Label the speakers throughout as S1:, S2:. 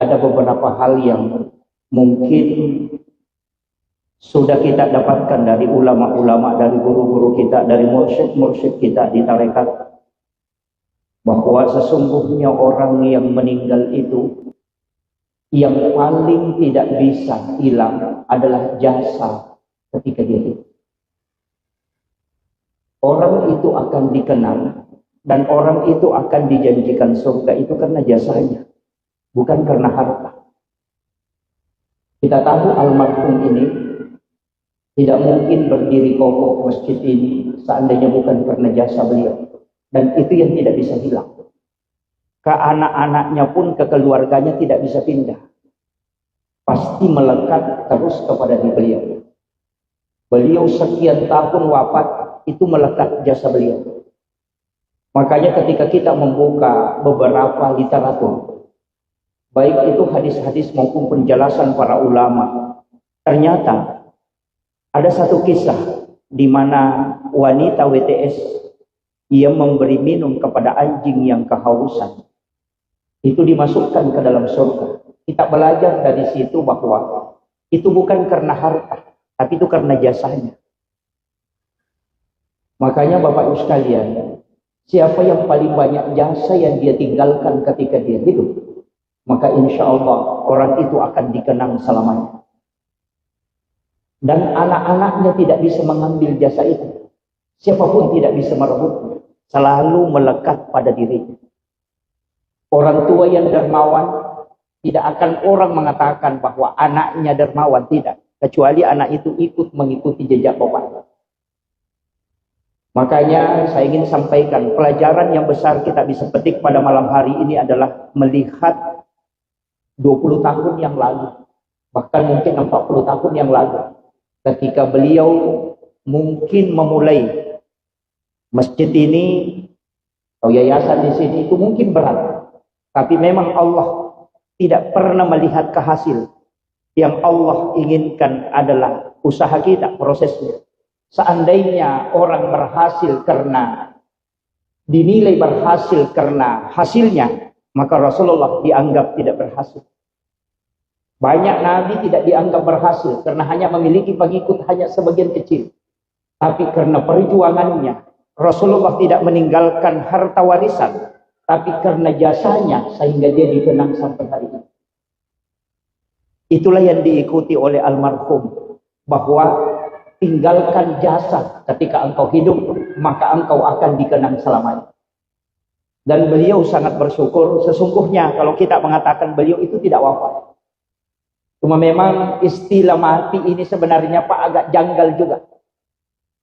S1: Ada beberapa hal yang mungkin sudah kita dapatkan dari ulama-ulama, dari guru-guru kita, dari mursyid-mursyid kita di tarekat, bahwa sesungguhnya orang yang meninggal itu yang paling tidak bisa hilang adalah jasa ketika dia hidup. Orang itu akan dikenal dan orang itu akan dijanjikan surga itu karena jasanya, bukan karena harta. Kita tahu almarhum ini tidak mungkin berdiri kokoh masjid ini seandainya bukan karena jasa beliau. Dan itu yang tidak bisa hilang. Ke anak-anaknya pun, ke keluarganya tidak bisa pindah. Pasti melekat terus kepada beliau. Beliau sekian tahun wafat, itu melekat jasa beliau. Makanya ketika kita membuka beberapa literatur, baik itu hadis-hadis maupun penjelasan para ulama, ternyata ada satu kisah di mana wanita WTS ia memberi minum kepada anjing yang kehausan. Itu dimasukkan ke dalam surga. Kita belajar dari situ bahwa itu bukan karena harta, tapi itu karena jasanya. Makanya Bapak Ibu sekalian, siapa yang paling banyak jasa yang dia tinggalkan ketika dia hidup, maka insya Allah orang itu akan dikenang selamanya. Dan anak-anaknya tidak bisa mengambil jasa itu. Siapapun tidak bisa merebutnya. Selalu melekat pada dirinya. Orang tua yang dermawan, tidak akan orang mengatakan bahwa anaknya dermawan, tidak. Kecuali anak itu ikut mengikuti jejak bapak. Makanya saya ingin sampaikan, pelajaran yang besar kita bisa petik pada malam hari ini adalah melihat 20 tahun yang lalu. Bahkan mungkin 40 tahun yang lalu. Ketika beliau mungkin memulai masjid ini atau yayasan di sini, itu mungkin berat. Tapi memang Allah tidak pernah melihat ke hasil. Yang Allah inginkan adalah usaha kita, prosesnya. Seandainya orang berhasil karena dinilai berhasil karena hasilnya, maka Rasulullah dianggap tidak berhasil. Banyak nabi tidak dianggap berhasil karena hanya memiliki pengikut hanya sebagian kecil. Tapi karena perjuangannya, Rasulullah tidak meninggalkan harta warisan, tapi karena jasanya sehingga dia dikenang sampai hari ini. Itulah yang diikuti oleh almarhum, bahwa tinggalkan jasa ketika engkau hidup, maka engkau akan dikenang selamanya. Dan beliau sangat bersyukur. Sesungguhnya kalau kita mengatakan beliau itu tidak wafat, cuma memang istilah mati ini sebenarnya Pak agak janggal juga.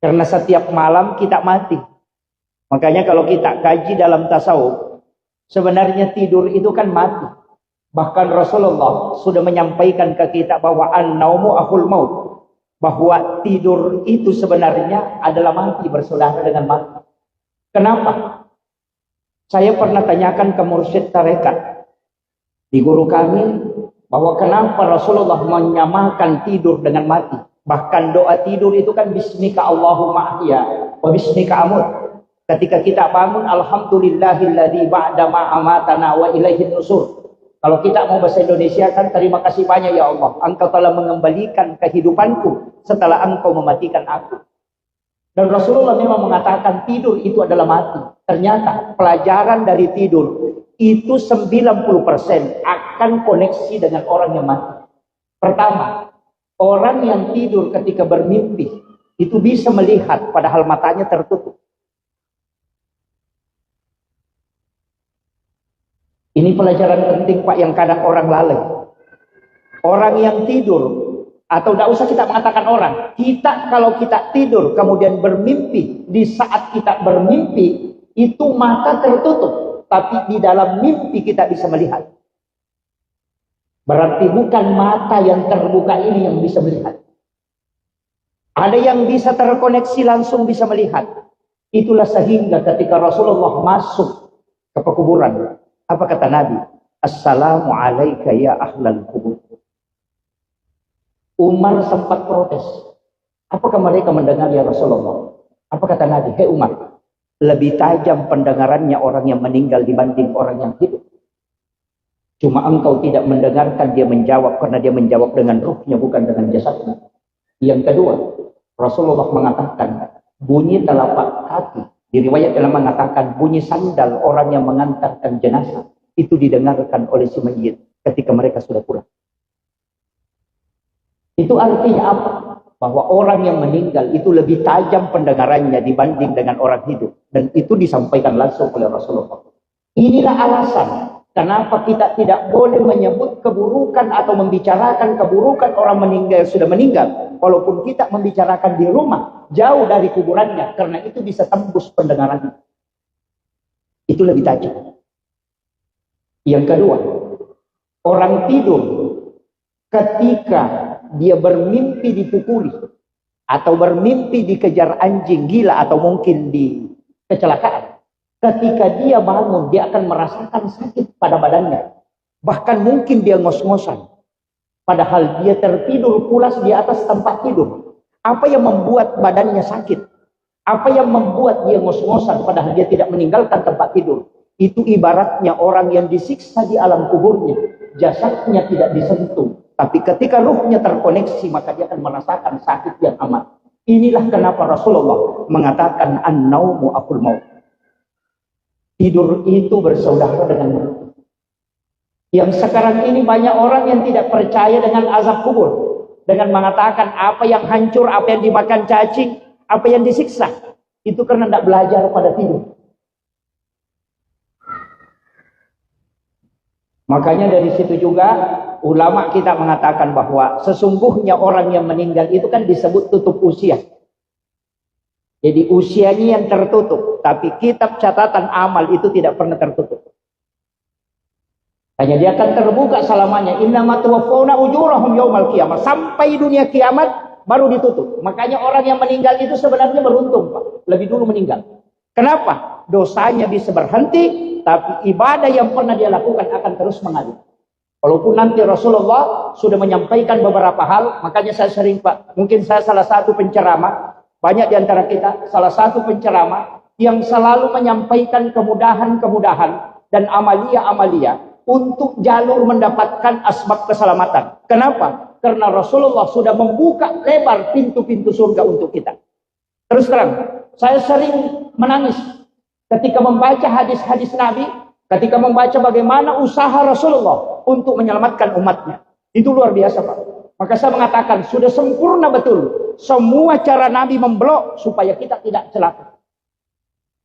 S1: Karena setiap malam kita mati. Makanya kalau kita kaji dalam tasawuf, sebenarnya tidur itu kan mati. Bahkan Rasulullah sudah menyampaikan ke kita bahwa an-naumu akhul maut. Bahwa tidur itu sebenarnya adalah mati, bersaudara dengan mati. Kenapa? Saya pernah tanyakan ke mursyid tarekat di guru kami, bahwa kenapa Rasulullah menyamakan tidur dengan mati. Bahkan doa tidur itu kan bismika Allahumma ahya wa bismika amut. Ketika kita bangun, alhamdulillahilladzi ba'da ma amatana wa ilaihin nusur. Kalau kita mau bahasa Indonesia kan, terima kasih banyak ya Allah, engkau telah mengembalikan kehidupanku setelah engkau mematikan aku. Dan Rasulullah memang mengatakan tidur itu adalah mati. Ternyata pelajaran dari tidur itu 90% akan koneksi dengan orang yang mati. Pertama, orang yang tidur ketika bermimpi itu bisa melihat padahal matanya tertutup. Ini pelajaran penting Pak yang kadang orang lalai. Orang yang tidur, atau tidak usah kita mengatakan orang, kita kalau kita tidur kemudian bermimpi, di saat kita bermimpi itu mata tertutup, tapi di dalam mimpi kita bisa melihat. Berarti bukan mata yang terbuka ini yang bisa melihat. Ada yang bisa terkoneksi langsung bisa melihat. Itulah sehingga ketika Rasulullah masuk ke pekuburan, apa kata Nabi? Assalamu alaika ya ahlal kubur. Umar sempat protes. Apakah mereka mendengar ya Rasulullah? Apa kata Nabi? Hei Umar, lebih tajam pendengarannya orang yang meninggal dibanding orang yang hidup. Cuma engkau tidak mendengarkan dia menjawab, karena dia menjawab dengan ruhnya, bukan dengan jasadnya. Yang kedua, Rasulullah mengatakan bunyi telapak kaki, di riwayat dalam mengatakan bunyi sandal orang yang mengantarkan jenazah itu didengarkan oleh si mayit ketika mereka sudah pulang. Itu artinya apa? Bahwa orang yang meninggal itu lebih tajam pendengarannya dibanding dengan orang hidup, dan itu disampaikan langsung oleh Rasulullah. Inilah alasan kenapa kita tidak boleh menyebut keburukan atau membicarakan keburukan orang meninggal sudah meninggal, walaupun kita membicarakan di rumah jauh dari kuburannya, karena itu bisa tembus pendengarannya. Itu lebih tajam. Yang kedua, orang tidur ketika dia bermimpi dipukuli atau bermimpi dikejar anjing gila atau mungkin di kecelakaan, ketika dia bangun dia akan merasakan sakit pada badannya, bahkan mungkin dia ngos-ngosan, padahal dia tertidur pulas di atas tempat tidur. Apa yang membuat badannya sakit? Apa yang membuat dia ngos-ngosan padahal dia tidak meninggalkan tempat tidur? Itu ibaratnya orang yang disiksa di alam kuburnya, jasadnya tidak disentuh, tapi ketika ruhnya terkoneksi maka dia akan merasakan sakit yang amat. Inilah kenapa Rasulullah mengatakan an-naumu aqul maut. Tidur itu bersaudara dengan maut. Yang sekarang ini banyak orang yang tidak percaya dengan azab kubur, dengan mengatakan apa yang hancur, apa yang dimakan cacing, apa yang disiksa, itu karena tidak belajar pada tidur. Makanya dari situ juga ulama kita mengatakan bahwa sesungguhnya orang yang meninggal itu kan disebut tutup usia. Jadi usianya yang tertutup, tapi kitab catatan amal itu tidak pernah tertutup. Hanya dia akan terbuka selamanya. Innama tuwaffawna ujurahum yaumal qiyamah. Sampai dunia kiamat baru ditutup. Makanya orang yang meninggal itu sebenarnya beruntung, Pak. Lebih dulu meninggal. Kenapa? Dosanya bisa berhenti, tapi ibadah yang pernah dia lakukan akan terus mengalir. Walaupun nanti Rasulullah sudah menyampaikan beberapa hal, makanya saya sering, Pak, mungkin saya salah satu penceramah, banyak di antara kita salah satu penceramah yang selalu menyampaikan kemudahan-kemudahan dan amalia-amalia untuk jalur mendapatkan asbab keselamatan. Kenapa? Karena Rasulullah sudah membuka lebar pintu-pintu surga untuk kita. Terus terang, saya sering menangis ketika membaca hadis-hadis Nabi, ketika membaca bagaimana usaha Rasulullah untuk menyelamatkan umatnya. Itu luar biasa, Pak. Maka saya mengatakan, sudah sempurna betul semua cara Nabi memblok supaya kita tidak celaka.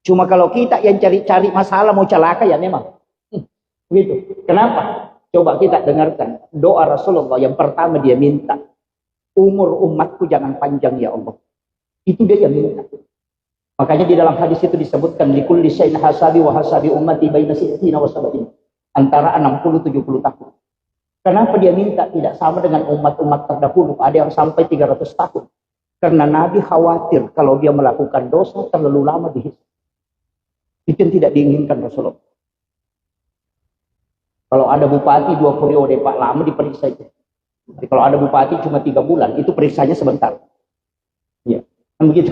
S1: Cuma kalau kita yang cari-cari masalah mau celaka, ya memang. Begitu. Kenapa? Coba kita dengarkan doa Rasulullah yang pertama dia minta. Umur umatku jangan panjang ya Allah. Itu dia yang minta. Makanya di dalam hadis itu disebutkan likulli syai'in hasabi wa hasabi ummati baina sittina wa sab'in. Antara 60-70 tahun. Kenapa dia minta tidak sama dengan umat-umat terdahulu? Ada yang sampai 300 tahun. Karena Nabi khawatir kalau dia melakukan dosa terlalu lama dihisab. Itu yang tidak diinginkan Rasulullah. Kalau ada bupati 2 periode, Pak, lama diperiksa itu. Jadi kalau ada bupati cuma 3 bulan, itu periksanya sebentar. Ya, kan begitu.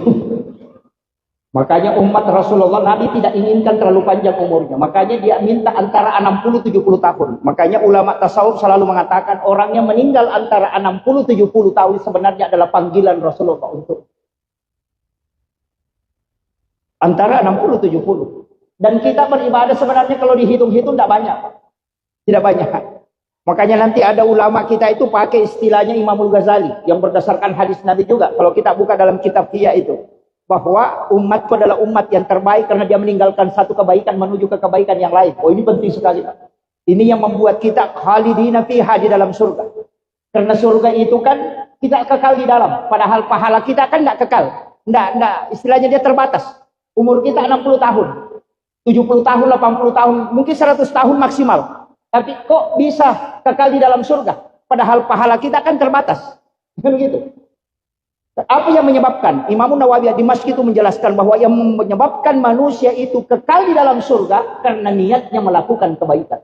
S1: Makanya umat Rasulullah Nabi tidak inginkan terlalu panjang umurnya. Makanya dia minta antara 60-70 tahun. Makanya ulama tasawuf selalu mengatakan orang yang meninggal antara 60-70 tahun sebenarnya adalah panggilan Rasulullah untuk. Antara 60-70. Dan kita beribadah sebenarnya kalau dihitung-hitung tidak banyak. Tidak banyak. Makanya nanti ada ulama kita itu pakai istilahnya Imamul Ghazali. Yang berdasarkan hadis Nabi juga. Kalau kita buka dalam kitab Hiyah itu. Bahwa umatku adalah umat yang terbaik karena dia meninggalkan satu kebaikan menuju ke kebaikan yang lain. Oh, ini penting sekali, Pak. Ini yang membuat kita khalidina fiha di dalam surga. Karena surga itu kan kita kekal di dalam. Padahal pahala kita kan tidak kekal. Tidak. Istilahnya dia terbatas. Umur kita 60 tahun. 70 tahun, 80 tahun. Mungkin 100 tahun maksimal. Tapi kok bisa kekal di dalam surga? Padahal pahala kita kan terbatas. Begitu. Apa yang menyebabkan? Imam Nawawi di Dimashq itu menjelaskan bahwa yang menyebabkan manusia itu kekal di dalam surga karena niatnya melakukan kebaikan.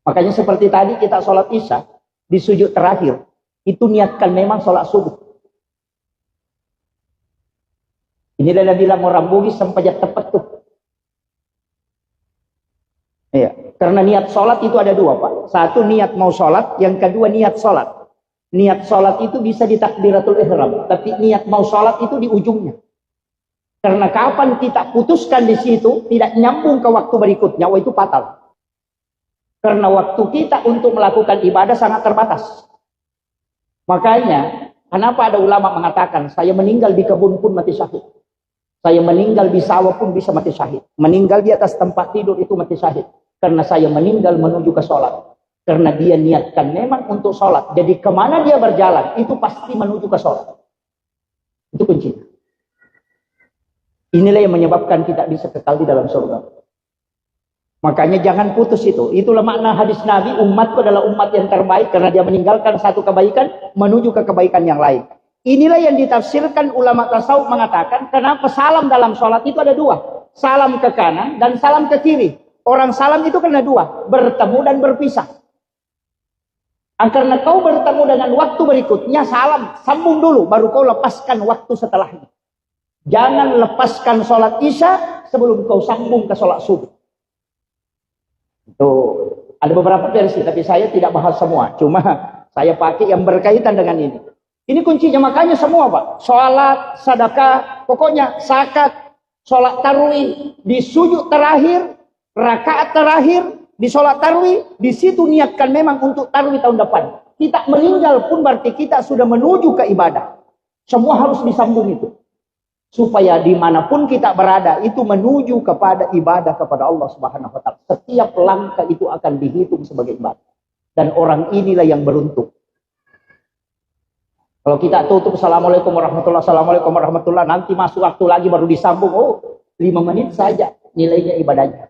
S1: Makanya seperti tadi kita sholat isya di sujud terakhir itu niatkan memang sholat subuh. Inilah yang bilang orang Bugis sampai tepat tuh. Iya. Karena niat sholat itu ada dua, Pak. Satu niat mau sholat, yang kedua niat sholat. Niat sholat itu bisa di takbiratul ihram, tapi niat mau sholat itu di ujungnya. Karena kapan kita putuskan di situ, tidak nyambung ke waktu berikutnya, itu fatal. Karena waktu kita untuk melakukan ibadah sangat terbatas. Makanya, kenapa ada ulama mengatakan, saya meninggal di kebun pun mati syahid. Saya meninggal di sawah pun bisa mati syahid. Meninggal di atas tempat tidur itu mati syahid. Karena saya meninggal menuju ke sholat. Karena dia niatkan memang untuk sholat. Jadi kemana dia berjalan, itu pasti menuju ke sholat. Itu kuncinya. Inilah yang menyebabkan kita bisa kekal di dalam surga. Makanya jangan putus itu. Itulah makna hadis Nabi, umatku adalah umat yang terbaik. Karena dia meninggalkan satu kebaikan, menuju ke kebaikan yang lain. Inilah yang ditafsirkan ulama tasawuf mengatakan, kenapa salam dalam sholat itu ada dua. Salam ke kanan dan salam ke kiri. Orang salam itu kena dua, bertemu dan berpisah. Karena kau bertemu dengan waktu berikutnya, salam, sambung dulu, baru kau lepaskan waktu setelahnya. Jangan lepaskan sholat isya sebelum kau sambung ke sholat subuh. Itu ada beberapa versi, tapi saya tidak bahas semua. Cuma saya pakai yang berkaitan dengan ini. Ini kuncinya, makanya semua, Pak. Sholat, sedekah, pokoknya zakat, sholat tarawih, di sujud terakhir, rakaat terakhir, di sholat tarawih, di situ niatkan memang untuk tarawih tahun depan. Kita meninggal pun berarti kita sudah menuju ke ibadah. Semua harus disambung itu. Supaya dimanapun kita berada, itu menuju kepada ibadah kepada Allah Subhanahu Wa Taala. Setiap langkah itu akan dihitung sebagai ibadah. Dan orang inilah yang beruntung. Kalau kita tutup, Assalamualaikum warahmatullahi wabarakatuh, Assalamualaikum warahmatullahi wabarakatuh, nanti masuk waktu lagi baru disambung, 5 menit saja nilainya ibadahnya.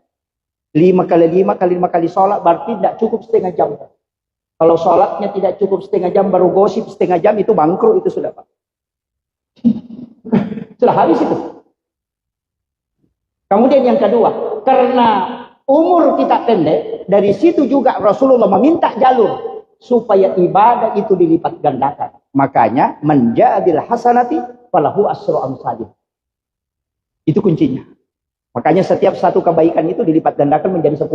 S1: 5 kali 5 kali sholat berarti tidak cukup setengah jam. Kalau sholatnya tidak cukup setengah jam, baru gosip setengah jam, itu bangkrut, itu sudah, Pak. Sudah habis itu. Kemudian yang kedua, karena umur kita pendek, dari situ juga Rasulullah meminta jalur supaya ibadah itu dilipat gandakan. Makanya menjadil hasanati falahu asru amsalih. Itu kuncinya. Makanya setiap satu kebaikan itu dilipat gandakan menjadi 10.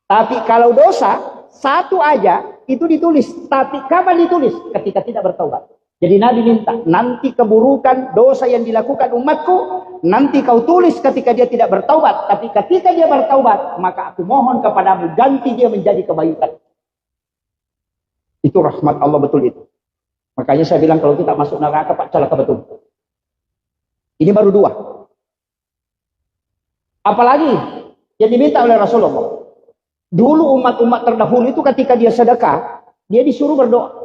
S1: Tapi kalau dosa satu aja itu ditulis. Tapi kapan ditulis? Ketika tidak bertaubat. Jadi Nabi minta, nanti keburukan dosa yang dilakukan umatku, nanti kau tulis ketika dia tidak bertaubat. Tapi ketika dia bertaubat, maka aku mohon kepadamu ganti dia menjadi kebaikan. Itu rahmat Allah betul itu. Makanya saya bilang kalau kita masuk neraka, Pak, celaka betul. Ini baru 2. Apalagi yang diminta oleh Rasulullah. Dulu umat-umat terdahulu itu ketika dia sedekah, dia disuruh berdoa.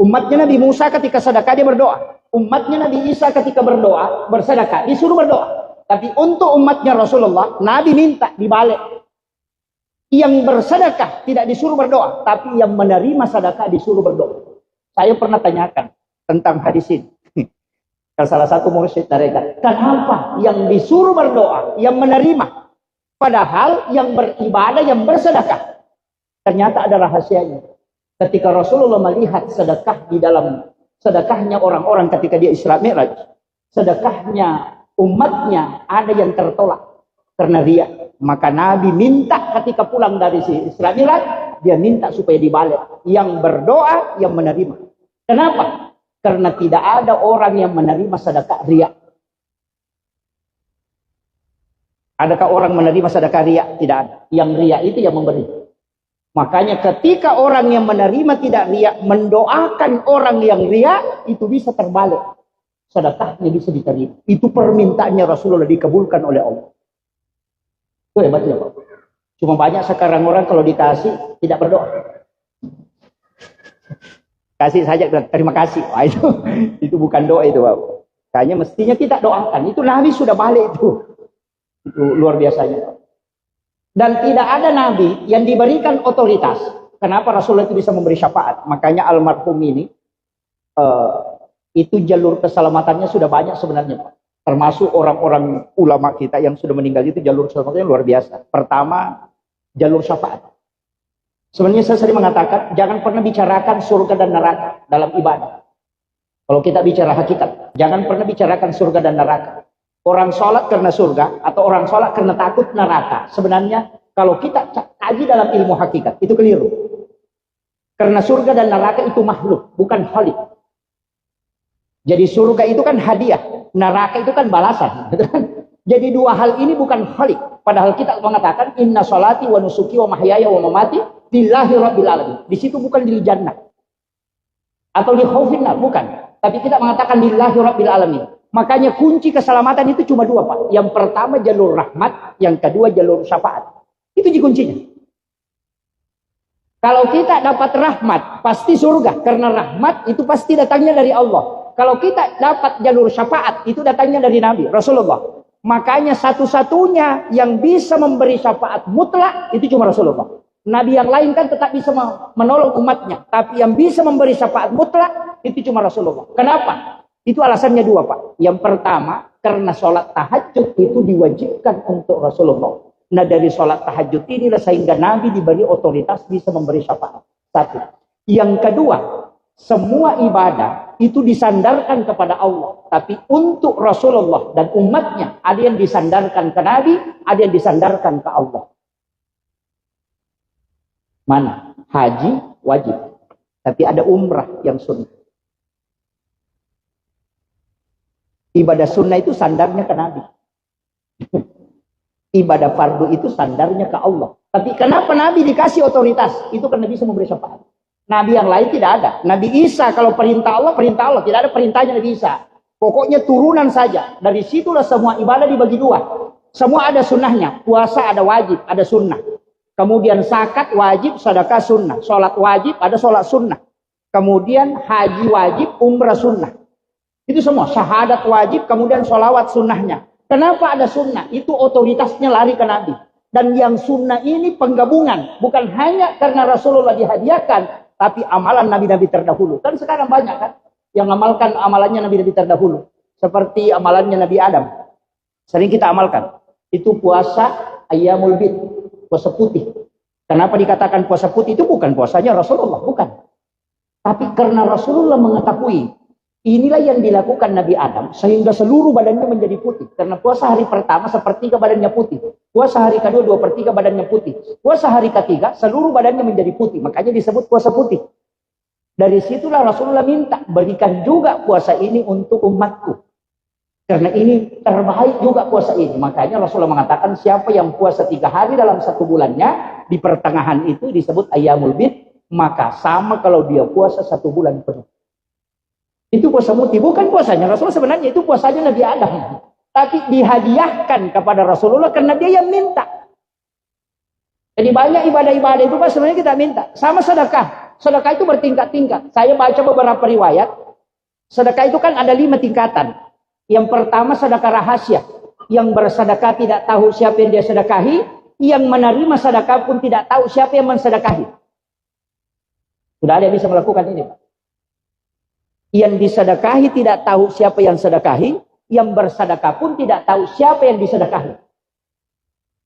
S1: Umatnya Nabi Musa ketika sedekah dia berdoa. Umatnya Nabi Isa ketika berdoa, bersedekah, disuruh berdoa. Tapi untuk umatnya Rasulullah, Nabi minta dibalik. Yang bersedekah tidak disuruh berdoa, tapi yang menerima sedekah disuruh berdoa. Saya pernah tanyakan tentang hadis ini. Ke salah satu mursyid mereka, kenapa yang disuruh berdoa, yang menerima, padahal yang beribadah, yang bersedekah? Ternyata ada rahasianya. Ketika Rasulullah melihat sedekah di dalam sedekahnya orang-orang ketika dia Isra Mi'raj, sedekahnya umatnya ada yang tertolak karena riya. Maka Nabi minta ketika pulang dari Isra Mi'raj, dia minta supaya dibalik. Yang berdoa, yang menerima. Kenapa? Karena tidak ada orang yang menerima sedekah riya. Adakah orang menerima sedekah riya? Tidak ada. Yang riya itu yang memberi. Makanya ketika orang yang menerima tidak riya mendoakan orang yang riya, itu bisa terbalik. Sedekahnya bisa diterima. Itu permintaannya Rasulullah dikabulkan oleh Allah. Itu hebatnya, Pak. Cuma banyak sekarang orang kalau dikasih tidak berdoa. Kasih saja, terima kasih. Wah, itu bukan doa itu, Pak. Kayaknya mestinya kita doakan. Itu Nabi sudah balik itu. Itu luar biasanya, Pak. Dan tidak ada nabi yang diberikan otoritas. Kenapa Rasulullah itu bisa memberi syafaat? Makanya almarhum ini, itu jalur keselamatannya sudah banyak sebenarnya, Pak. Termasuk orang-orang ulama kita yang sudah meninggal itu jalur keselamatannya luar biasa. Pertama, jalur syafaat. Sebenarnya saya sering mengatakan, jangan pernah bicarakan surga dan neraka dalam ibadah. Kalau kita bicara hakikat, jangan pernah bicarakan surga dan neraka. Orang sholat karena surga atau orang sholat karena takut neraka. Sebenarnya Kalau kita kaji dalam ilmu hakikat, itu keliru. Karena surga dan neraka itu makhluk, bukan khalik. Jadi surga itu kan hadiah, neraka itu kan balasan. Jadi dua hal ini bukan khalik. Padahal kita mengatakan inna sholati wa nusuki wa mahyaya wa mamati lillahi rabbil alamin. Di situ bukan di jannah atau di khaufinnar, bukan. Tapi kita mengatakan lillahi rabbil alamin. Makanya kunci keselamatan itu cuma dua, Pak. Yang pertama jalur rahmat, yang kedua jalur syafaat. Itu kuncinya. Kalau kita dapat rahmat, pasti surga. Karena rahmat itu pasti datangnya dari Allah. Kalau kita dapat jalur syafaat, itu datangnya dari Nabi, Rasulullah. Makanya satu-satunya yang bisa memberi syafaat mutlak, itu cuma Rasulullah. Nabi yang lain kan tetap bisa menolong umatnya. Tapi yang bisa memberi syafaat mutlak, itu cuma Rasulullah. Kenapa? Itu alasannya dua, Pak. Yang pertama, karena sholat tahajud itu diwajibkan untuk Rasulullah. Nah, dari sholat tahajud inilah sehingga Nabi diberi otoritas bisa memberi syafaat. Satu. Yang kedua, semua ibadah itu disandarkan kepada Allah. Tapi untuk Rasulullah dan umatnya, ada yang disandarkan ke Nabi, ada yang disandarkan ke Allah. Mana? Haji wajib. Tapi ada umrah yang sunnah. Ibadah sunnah itu sandarnya ke Nabi. Ibadah fardu itu sandarnya ke Allah. Tapi kenapa Nabi dikasih otoritas? Itu karena bisa memberi syafaat. Nabi yang lain tidak ada. Nabi Isa kalau perintah Allah, perintah Allah. Tidak ada perintahnya Nabi Isa. Pokoknya turunan saja. Dari situlah semua ibadah dibagi dua. Semua ada sunnahnya. Puasa ada wajib, ada sunnah. Kemudian zakat wajib, sedekah sunnah. Sholat wajib, ada sholat sunnah. Kemudian haji wajib, umrah sunnah. Itu semua. Syahadat wajib, kemudian sholawat sunnahnya. Kenapa ada sunnah? Itu otoritasnya lari ke Nabi. Dan yang sunnah ini penggabungan. Bukan hanya karena Rasulullah dihadiahkan, tapi amalan Nabi-Nabi terdahulu. Kan sekarang banyak kan yang amalkan amalannya Nabi-Nabi terdahulu. Seperti amalannya Nabi Adam. Sering kita amalkan. Itu puasa Ayyamul Bid. Puasa putih. Kenapa dikatakan puasa putih? Itu bukan puasanya Rasulullah. Bukan. Tapi karena Rasulullah mengetahui inilah yang dilakukan Nabi Adam sehingga seluruh badannya menjadi putih. Karena puasa hari pertama sepertiga badannya putih. Puasa hari kedua 2/3 badannya putih. Puasa hari ketiga seluruh badannya menjadi putih. Makanya disebut puasa putih. Dari situlah Rasulullah minta berikan juga puasa ini untuk umatku. Karena ini terbaik juga puasa ini. Makanya Rasulullah mengatakan siapa yang puasa 3 hari dalam 1 bulannya, di pertengahan itu disebut Ayyamul Bid, maka sama kalau dia puasa 1 bulan penuh. Itu puasa muti, bukan puasanya Rasulullah, sebenarnya itu puasanya Nabi Adam. Tapi dihadiahkan kepada Rasulullah karena dia yang minta. Jadi banyak ibadah-ibadah itu Pak sebenarnya kita minta. Sama sedekah. Sedekah itu bertingkat-tingkat. Saya baca beberapa riwayat. Sedekah itu kan ada 5 tingkatan. Yang pertama sedekah rahasia. Yang bersedekah tidak tahu siapa yang dia sedekahi. Yang menerima sedekah pun tidak tahu siapa yang mensedekahi. Sudah ada yang bisa melakukan ini Pak. Yang disedekahi tidak tahu siapa yang sedekahi, yang bersedekah pun tidak tahu siapa yang disedekahi.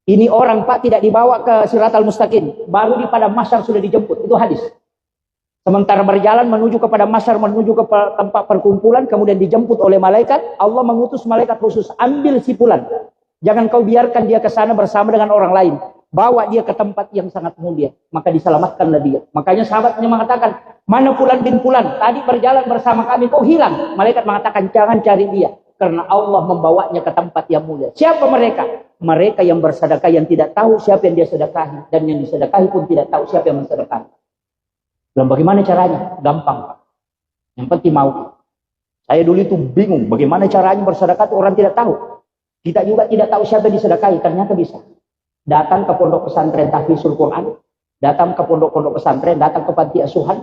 S1: Ini orang Pak tidak dibawa ke Siratal Mustaqim, baru di padang mahsyar sudah dijemput, itu hadis. Sementara berjalan menuju kepada mahsyar, menuju ke tempat perkumpulan, kemudian dijemput oleh malaikat, Allah mengutus malaikat khusus, ambil si fulan. Jangan kau biarkan dia ke sana bersama dengan orang lain. Bawa dia ke tempat yang sangat mulia. Maka diselamatkanlah dia. Makanya sahabatnya mengatakan, mana fulan bin fulan? Tadi berjalan bersama kami, kok hilang? Malaikat mengatakan, jangan cari dia. Karena Allah membawanya ke tempat yang mulia. Siapa mereka? Mereka yang bersedekah yang tidak tahu siapa yang dia sedekahi. Dan yang disedekahi pun tidak tahu siapa yang mensedekahi. Dan bagaimana caranya? Gampang Pak. Yang penting mau. Saya dulu itu bingung. Bagaimana caranya bersedekah itu orang tidak tahu. Kita juga tidak tahu siapa yang disedekahi. Ternyata bisa. Datang ke pondok pesantren tahfizul Quran, datang ke pondok-pondok pesantren, datang ke panti asuhan,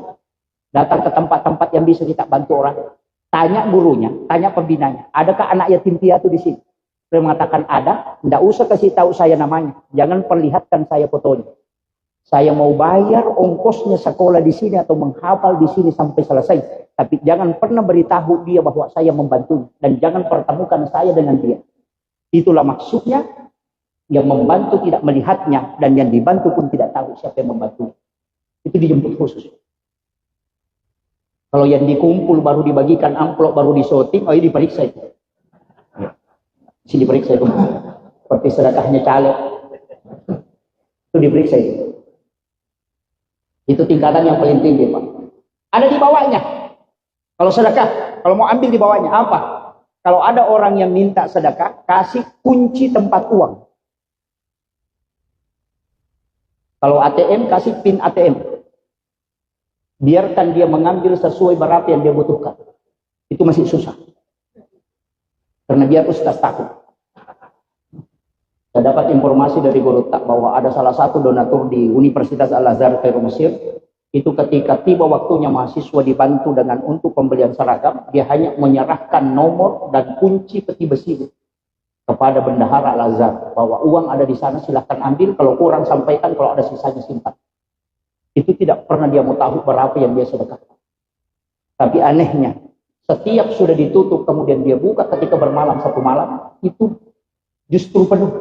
S1: datang ke tempat-tempat yang bisa kita bantu orang. Tanya gurunya, tanya pembinanya, adakah anak yatim piatu di sini? Dia mengatakan ada, tidak usah kasih tahu saya namanya, jangan perlihatkan saya fotonya. Saya mau bayar ongkosnya sekolah di sini atau menghafal di sini sampai selesai, tapi jangan pernah beritahu dia bahwa saya membantunya dan jangan pertemukan saya dengan dia. Itulah maksudnya. Yang membantu tidak melihatnya dan yang dibantu pun tidak tahu siapa yang membantu. Itu dijemput khusus. Kalau yang dikumpul baru dibagikan amplop baru disorting, oh ini diperiksa itu. Sini diperiksa itu. Seperti sedekahnya caleg. Itu diperiksa itu. Itu tingkatan yang paling tinggi, Pak. Ada di bawahnya. Kalau sedekah, kalau mau ambil di bawahnya apa? Kalau ada orang yang minta sedekah, kasih kunci tempat uang. Kalau ATM, kasih PIN ATM. Biarkan dia mengambil sesuai berapa yang dia butuhkan. Itu masih susah. Karena dia ustaz takut. Saya dapat informasi dari guru tak bahwa ada salah satu donatur di Universitas Al-Azhar Kairo Mesir. Itu ketika tiba waktunya mahasiswa dibantu dengan untuk pembelian seragam, dia hanya menyerahkan nomor dan kunci peti besi kepada bendahara Al-Azhar bahwa uang ada di sana, silahkan ambil, kalau kurang sampaikan, kalau ada sisanya simpan. Itu tidak pernah dia mau tahu berapa yang dia sedekahkan. Tapi anehnya, setiap sudah ditutup kemudian dia buka ketika bermalam satu malam, itu justru penuh.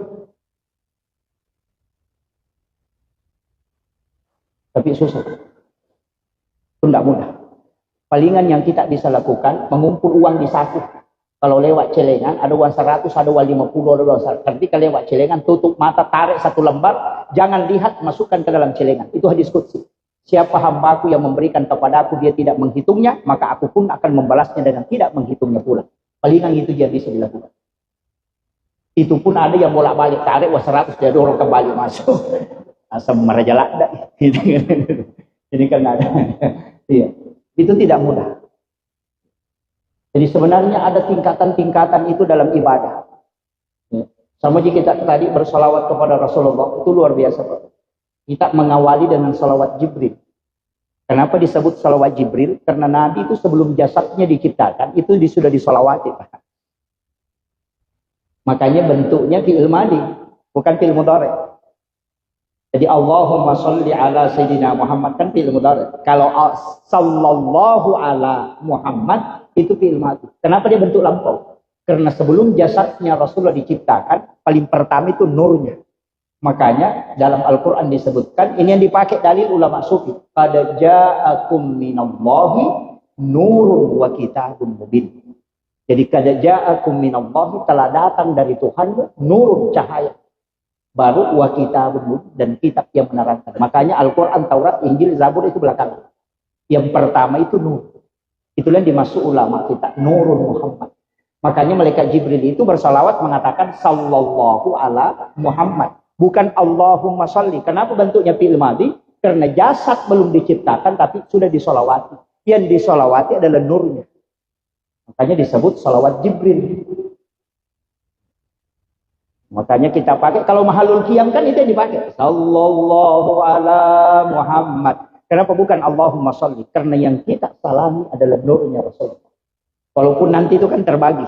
S1: Tapi susah. Itu tidak mudah. Palingan yang kita bisa lakukan, mengumpul uang di saku. Kalau lewat celengan, ada uang 100, ada uang 50, ada uang 100. Ketika lewat celengan, tutup mata, tarik satu lembar, jangan lihat, masukkan ke dalam celengan. Itu hadis qudsi. Siapa hambaku yang memberikan kepadaku, dia tidak menghitungnya, maka aku pun akan membalasnya dengan tidak menghitungnya pula. Palingan itu dia bisa dilakukan. Itu pun ada yang bolak-balik, tarik uang 100, dia dorong kembali masuk. Asam merajalak. Ini kan ada. Iya. Itu tidak mudah. Jadi sebenarnya ada tingkatan-tingkatan itu dalam ibadah. Sama jika kita tadi bersalawat kepada Rasulullah, itu luar biasa, Pak. Kita mengawali dengan salawat Jibril. Kenapa disebut salawat Jibril? Karena Nabi itu sebelum jasadnya diciptakan, itu sudah disalawati, Pak. Makanya bentuknya fi'il madi, bukan fi'il mudhari'. Jadi Allahumma sholli ala Sayyidina Muhammad kan fi'il mudhari'. Kalau sallallahu ala Muhammad itu fi'il madi. Kenapa dia bentuk lampau? Karena sebelum jasadnya Rasulullah diciptakan, paling pertama itu nurnya. Makanya dalam Al-Quran disebutkan, ini yang dipakai dalil ulama sufi. Qad ja'akum minallahi nurun wa kitabun mubin. Jadi qad ja'akum minallahi, telah datang dari Tuhan nurun, cahaya. Baru wa kitabun mubin, dan kitab yang menerangkan. Makanya Al-Quran, Taurat, Injil, Zabur itu belakangan. Yang pertama itu nur. Itulah yang dimaksud ulama kita, nurun Muhammad. Makanya malaikat Jibril itu bersalawat mengatakan sallallahu ala Muhammad, bukan Allahumma sholli. Kenapa bentuknya fi'il madhi? Karena jasad belum diciptakan tapi sudah disolawati. Yang disolawati adalah nurnya. Makanya disebut salawat Jibril. Makanya kita pakai, kalau mahalul qiyam kan itu yang dipakai, sallallahu ala Muhammad. Kenapa bukan Allahumma sholli? Karena yang kita salami adalah nurnya Rasulullah. Walaupun nanti itu kan terbagi.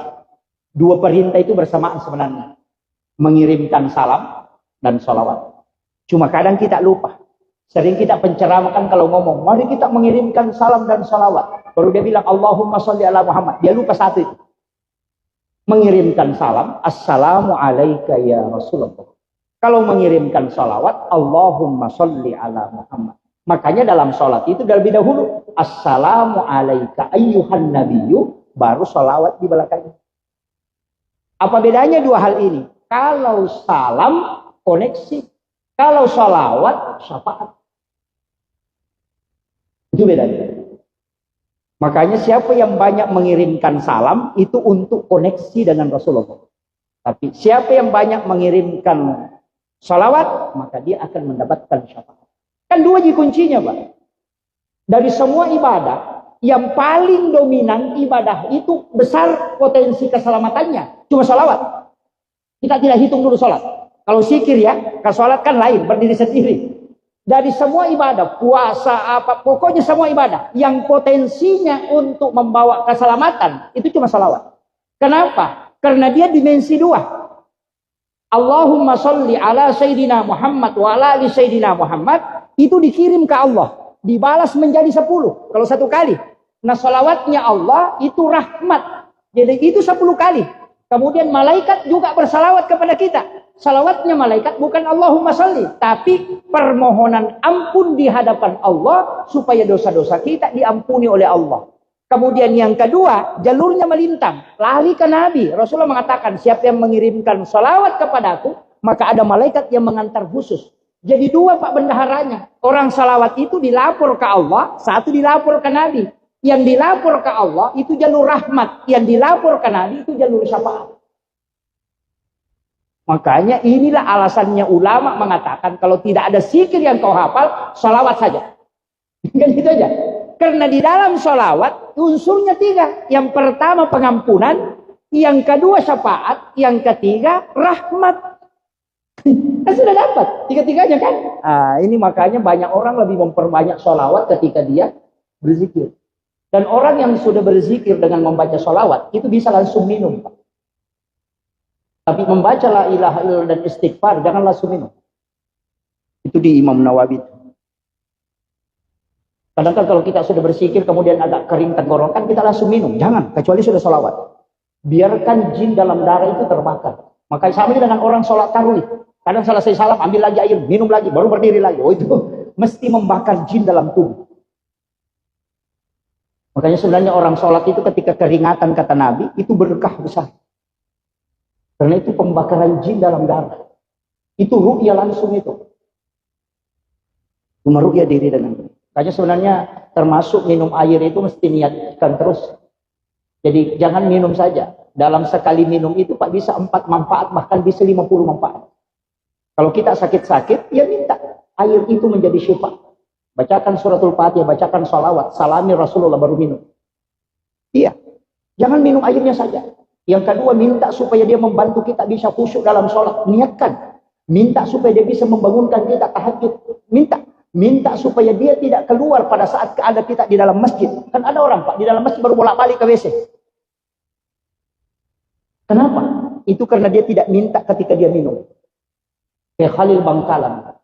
S1: Dua perintah itu bersamaan sebenarnya. Mengirimkan salam dan sholawat. Cuma kadang kita lupa. Sering kita penceramahkan kalau ngomong, mari kita mengirimkan salam dan sholawat. Baru dia bilang Allahumma sholli ala Muhammad. Dia lupa satu itu. Mengirimkan salam, assalamu alaika ya Rasulullah. Kalau mengirimkan sholawat, Allahumma sholli ala Muhammad. Makanya dalam sholat itu terlebih dahulu assalamu alaika ayyuhan nabiyyu, baru sholawat di belakangnya. Apa bedanya dua hal ini? Kalau salam koneksi, kalau sholawat syafaat. Itu bedanya. Makanya siapa yang banyak mengirimkan salam itu untuk koneksi dengan Rasulullah. Tapi siapa yang banyak mengirimkan sholawat, maka dia akan mendapatkan syafaat. Kan dua kuncinya, Pak. Dari semua ibadah, yang paling dominan ibadah itu besar potensi keselamatannya. Cuma sholawat. Kita tidak hitung dulu sholat. Kalau zikir ya, kalau sholat kan lain, berdiri sendiri. Dari semua ibadah, puasa, apa, pokoknya semua ibadah, yang potensinya untuk membawa keselamatan, itu cuma sholawat. Kenapa? Karena dia dimensi dua. Allahumma sholli ala Sayyidina Muhammad wa ala ali Sayyidina Muhammad, itu dikirim ke Allah, dibalas menjadi 10 kalau satu kali. Nah sholawatnya Allah itu rahmat, jadi itu 10 kali. Kemudian malaikat juga bersalawat kepada kita. Salawatnya malaikat bukan Allahumma sholli, tapi permohonan ampun di hadapan Allah supaya dosa-dosa kita diampuni oleh Allah. Kemudian yang kedua, jalurnya melintang, lari ke Nabi. Rasulullah mengatakan, siapa yang mengirimkan salawat kepadaku, maka ada malaikat yang mengantar khusus. Jadi dua Pak bendaharanya. Orang salawat itu dilapor ke Allah, satu dilapor ke Nabi. Yang dilapor ke Allah itu jalur rahmat, yang dilapor ke Nabi itu jalur syafaat. Makanya inilah alasannya ulama mengatakan kalau tidak ada zikir yang kau hafal, salawat saja. Kan gitu aja. Karena di dalam salawat unsurnya tiga. Yang pertama pengampunan, yang kedua syafaat, yang ketiga rahmat. Kan sudah dapat tiga-tiganya kan? Ini makanya banyak orang lebih memperbanyak salawat ketika dia berzikir. Dan orang yang sudah berzikir dengan membaca salawat itu bisa langsung minum. Tapi membaca la ilaha illallah dan istighfar jangan langsung minum. Itu di Imam Nawawi. Kadang-kadang kalau kita sudah berzikir kemudian agak kering tenggorokan kita langsung minum. Jangan, kecuali sudah salawat. Biarkan jin dalam darah itu terbakar. Makanya sama dengan orang sholat tarawih. Kadang selesai salam ambil lagi air, minum lagi, baru berdiri lagi. Oh itu mesti membakar jin dalam tubuh. Makanya sebenarnya orang sholat itu ketika keringatan kata Nabi itu berkah besar. Karena itu pembakaran jin dalam darah. Itu ruqyah langsung itu. Cuma ruqyah diri dengan ini. Makanya sebenarnya termasuk minum air itu mesti niatkan terus. Jadi jangan minum saja. Dalam sekali minum itu Pak bisa 4 manfaat, bahkan bisa 50 manfaat. Kalau kita sakit-sakit, ya minta air itu menjadi syifa. Bacakan suratul Fatihah, bacakan salawat, salami Rasulullah baru minum. Iya, jangan minum airnya saja. Yang kedua, minta supaya dia membantu kita bisa khusyuk dalam sholat. Niatkan. Minta supaya dia bisa membangunkan kita tahajud. Minta supaya dia tidak keluar pada saat ada kita di dalam masjid. Kan ada orang Pak, di dalam masjid baru bolak-balik ke WC. Kenapa? Itu karena dia tidak minta ketika dia minum. Kayak Khalil Bangkalan,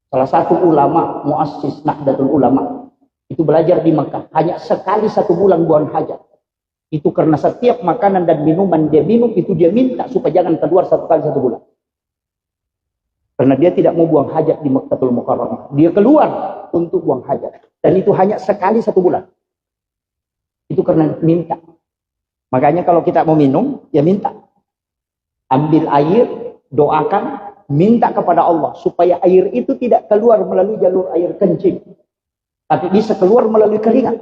S1: salah satu ulama, muassis Nahdlatul Ulama, itu belajar di Mekah. Hanya sekali 1 bulan buang hajat. Itu karena setiap makanan dan minuman dia minum, itu dia minta supaya jangan keluar 1 kali 1 bulan. Karena dia tidak mau buang hajat di Makkahul Mukarramah. Dia keluar untuk buang hajat. Dan itu hanya sekali 1 bulan. Itu karena minta. Makanya kalau kita mau minum, ya minta. Ambil air, doakan, minta kepada Allah. Supaya air itu tidak keluar melalui jalur air kencing. Tapi bisa keluar melalui keringat.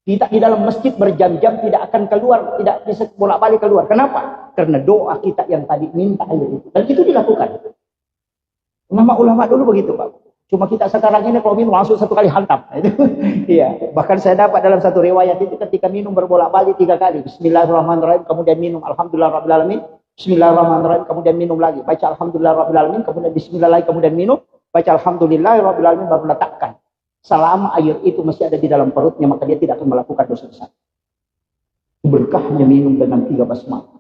S1: Kita di dalam masjid berjam-jam tidak akan keluar, tidak bisa bolak-balik keluar. Kenapa? Karena doa kita yang tadi minta air itu. Dan itu dilakukan. Nama ulama dulu begitu Pak. Cuma kita sekarang ini kalau minum langsung 1 kali hantam. Iya. Bahkan saya dapat dalam satu riwayat itu ketika minum berbolak-balik 3 kali. Bismillahirrahmanirrahim. Kemudian minum Alhamdulillahirrahmanirrahim. Bismillahirrahmanirrahim. Kemudian minum lagi. Baca Alhamdulillahirrahmanirrahim. Kemudian Bismillah lagi. Kemudian minum. Baca Alhamdulillahirrahmanirrahim. Baru letakkan. Selama air itu masih ada di dalam perutnya, maka dia tidak akan melakukan dosa besar. Berkahnya minum dengan 3 basmalah.